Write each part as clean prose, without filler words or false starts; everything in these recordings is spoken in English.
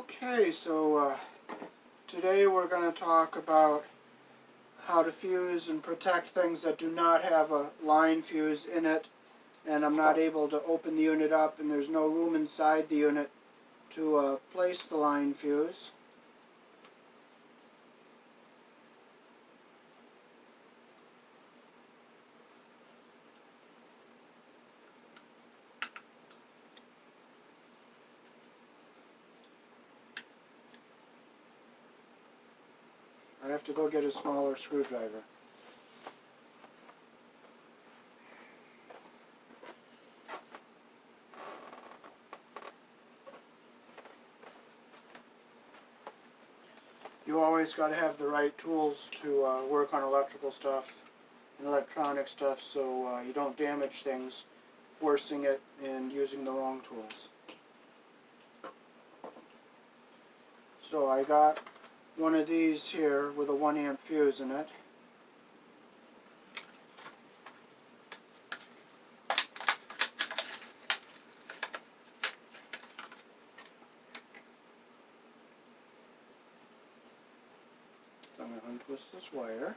Okay, so today we're going to talk about how to fuse and protect things that do not have a line fuse in it, and I'm not able to open the unit up and there's no room inside the unit to place the line fuse. I have to go get a smaller screwdriver. You always got to have the right tools to work on electrical stuff and electronic stuff, so you don't damage things forcing it and using the wrong tools. So I got one of these here with a 1 amp fuse in it. So I'm going to untwist this wire.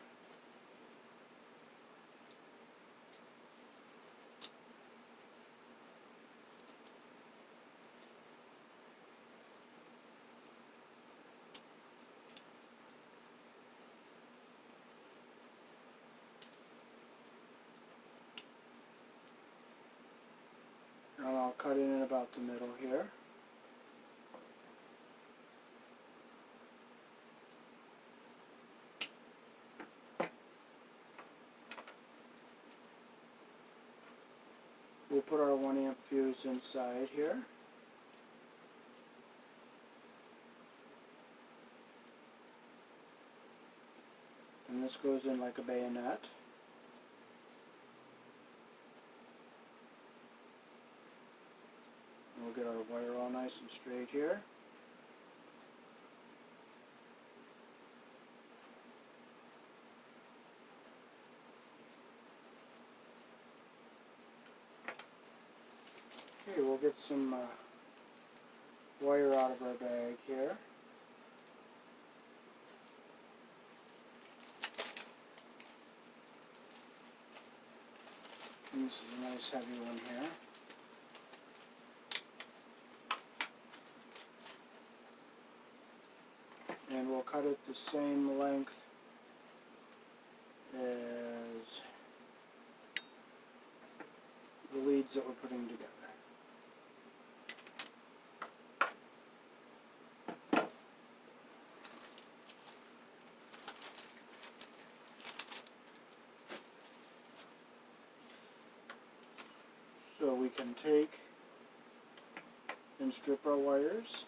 And I'll cut it in about the middle here. We'll put our 1 amp fuse inside here. And this goes in like a bayonet. And we'll get our wire all nice and straight here. Okay, we'll get some wire out of our bag here. And this is a nice heavy one here. And we'll cut it the same length as the leads that we're putting together. So we can take and strip our wires.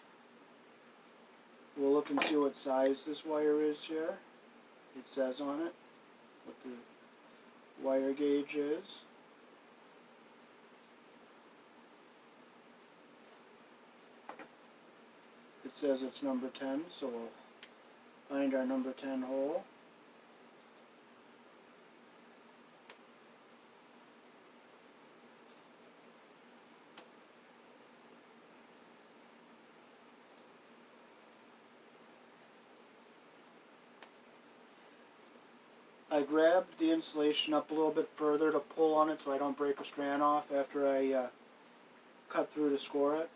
We'll look and see what size this wire is here. It says on it what the wire gauge is. It says it's number 10, so we'll find our number 10 hole. I grabbed the insulation up a little bit further to pull on it so I don't break a strand off after I cut through to score it.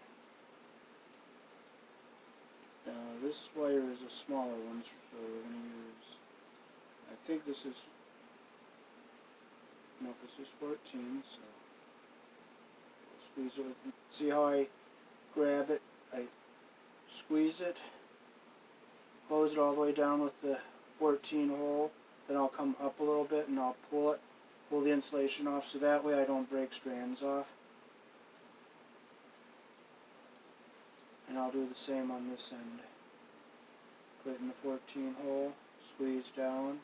Now this wire is a smaller one, so we're going to use, I think this is, no, this is 14, so we'll squeeze it. See how I grab it? I squeeze it, close it all the way down with the 14 hole. Then I'll come up a little bit and I'll pull the insulation off, so that way I don't break strands off. And I'll do the same on this end. Put it in the 14 hole, squeeze down.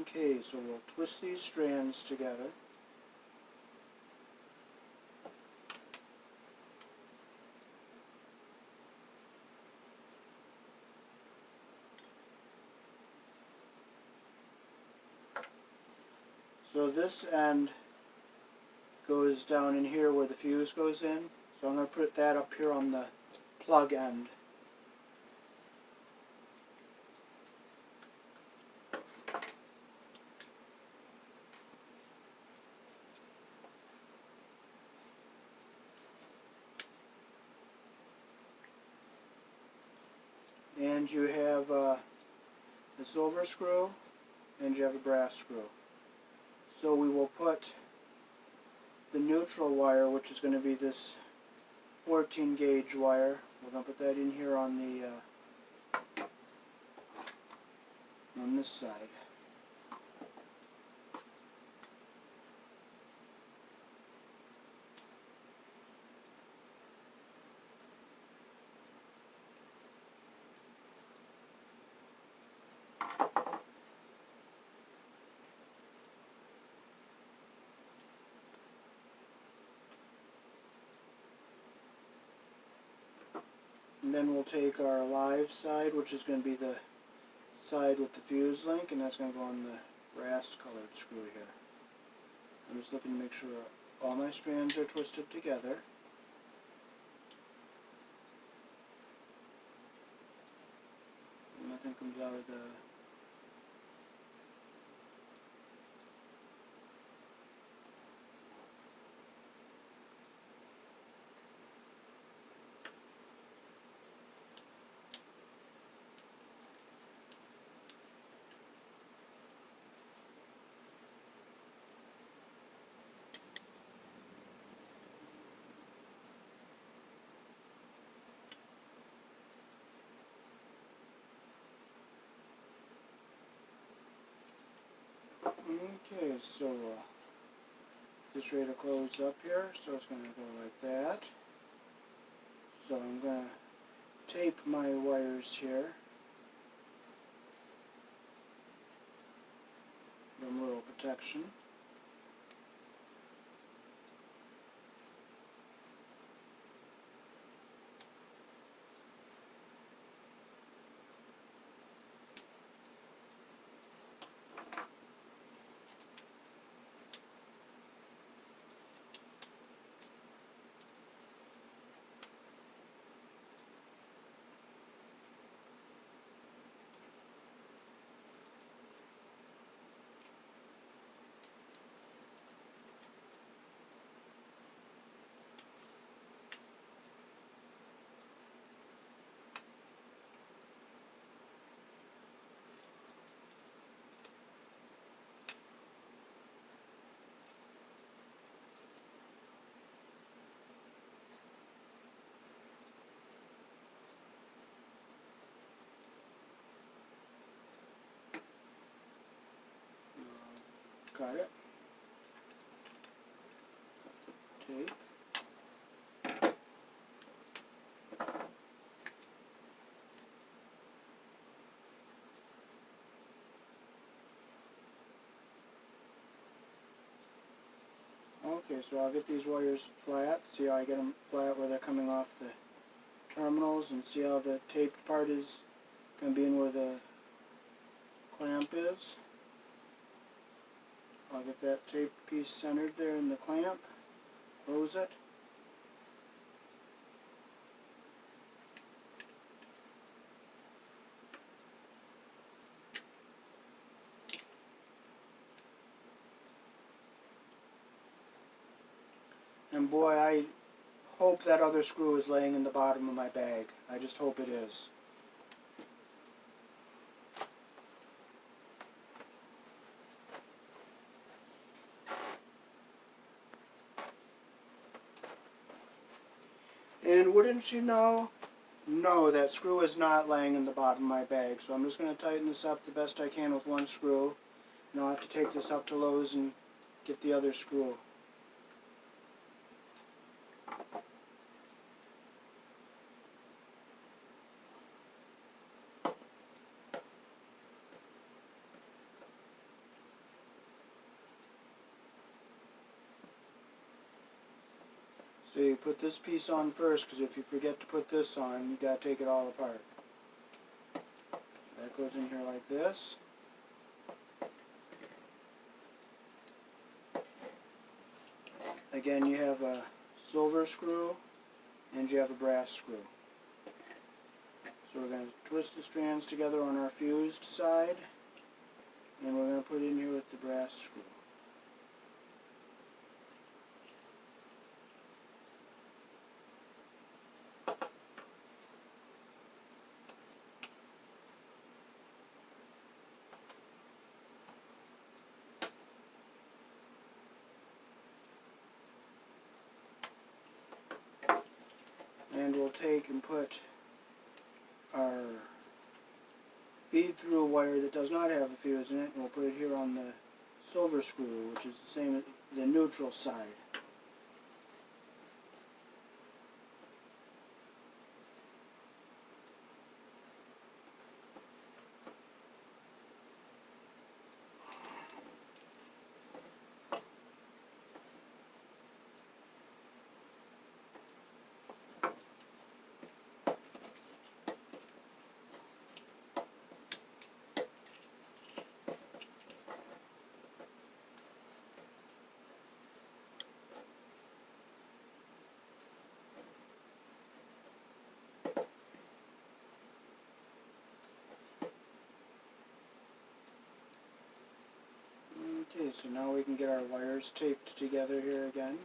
Okay, so we'll twist these strands together. So this end goes down in here where the fuse goes in. So I'm going to put that up here on the plug end. And you have a silver screw and you have a brass screw. So we will put the neutral wire, which is going to be this 14 gauge wire, we're going to put that in here on the on this side. And then we'll take our live side, which is going to be the side with the fuse link, and that's going to go on the brass colored screw here. I'm just looking to make sure all my strands are twisted together. Nothing comes out of the Okay, so this ready to close up here, so it's going to go like that. So I'm going to tape my wires here. Give them a little protection. Got it. Tape. Okay, so I'll get these wires flat. See how I get them flat where they're coming off the terminals, and see how the taped part is going to be in where the clamp is. I'll get that taped piece centered there in the clamp, close it. And boy, I hope that other screw is laying in the bottom of my bag. I just hope it is. And wouldn't you know, no, that screw is not laying in the bottom of my bag. So I'm just going to tighten this up the best I can with one screw. And I'll have to take this up to Lowe's and get the other screw. So you put this piece on first, because if you forget to put this on, you got to take it all apart. That goes in here like this. again, you have a silver screw and you have a brass screw. So we're going to twist the strands together on our fused side, and we're going to put it in here with the brass screw. And we'll take and put our feed-through wire that does not have a fuse in it, and we'll put it here on the silver screw, which is the same as the neutral side. Okay, so now we can get our wires taped together here again.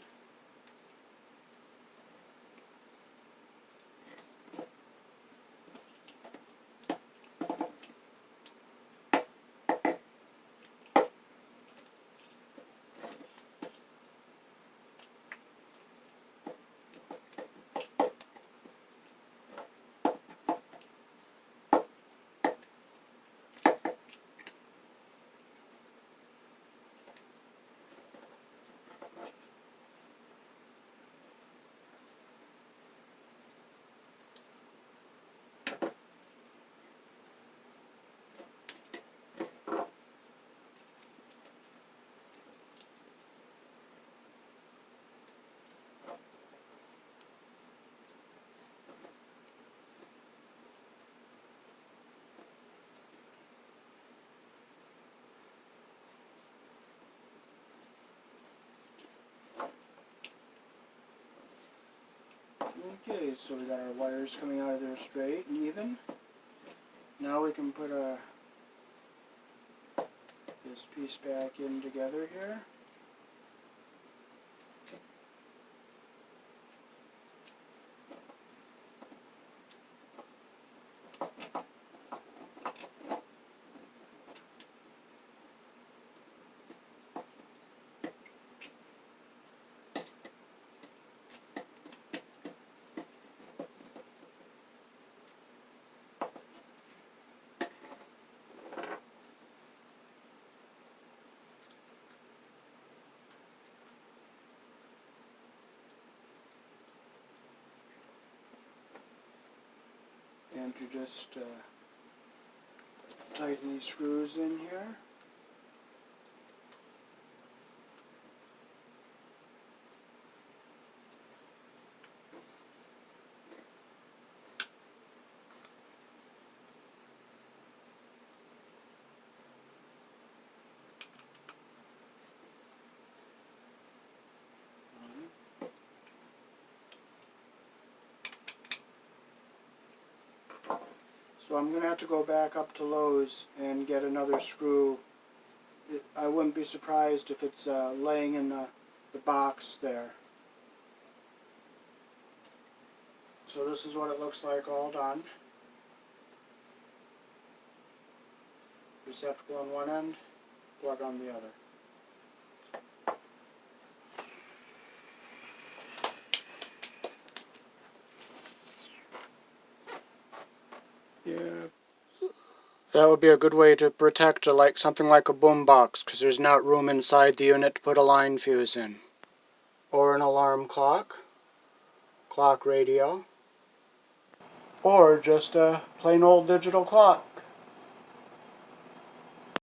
Okay, so we got our wires coming out of there straight and even. Now we can put this piece back in together here. And to just tighten these screws in here. So I'm going to have to go back up to Lowe's and get another screw. I wouldn't be surprised if it's laying in the box there. So this is what it looks like all done. Receptacle on one end, plug on the other. Yeah, that would be a good way to protect something like a boom box, because there's not room inside the unit to put a line fuse in. Or an alarm clock, clock radio, or just a plain old digital clock.